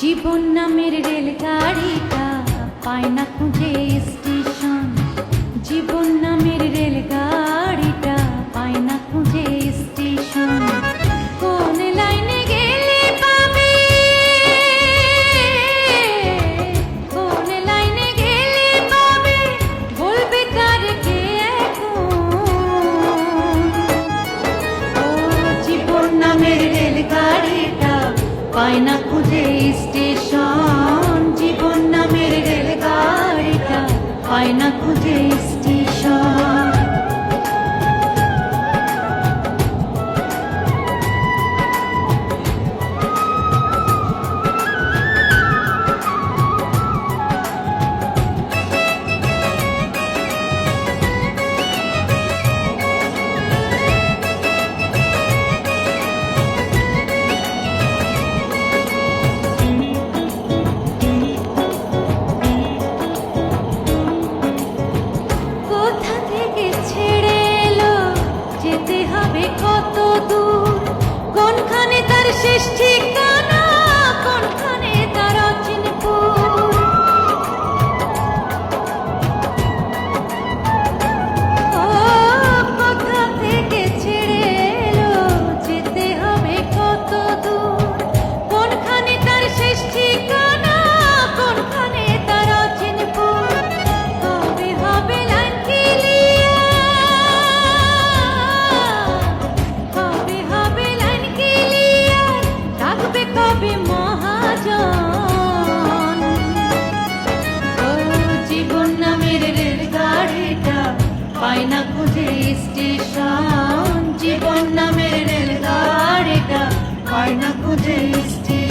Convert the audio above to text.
জীবন নামের রেলগাড়িটা পায় না খুঁজে স্টেশন। জীবন নামের রেলগাড়িটা পায় না খুঁজে স্টেশন। কোন লাইনে গেলে পাবে, কোন লাইনে গেলে পাবে, বলবে কার কে এখন। ও জীবন নামের রেলগাড়িটা পায় না খুঁজে স্টেশন। জীবন নামের রেলগাড়িটা পায় না খুঁজে স্টেশন। কত দূর, কোনখানে তার শেষ ঠিকানা, কোনখানে তার অচিনপুর। ও কোথা থেকে ছেড়ে এলো, যেতে হবে কত দূর, কোনখানে তার শেষ ঠিকানা, কোনখানে তার অচিনপুর। কবে হবে লাইন ক্লিয়ার, কবে মহাজন। ও জীবন নামের রেলগাড়িটা পায় না খুঁজে স্টেশন। জীবন নামের রেলগাড়িটা পায় না খুঁজে স্টেশন।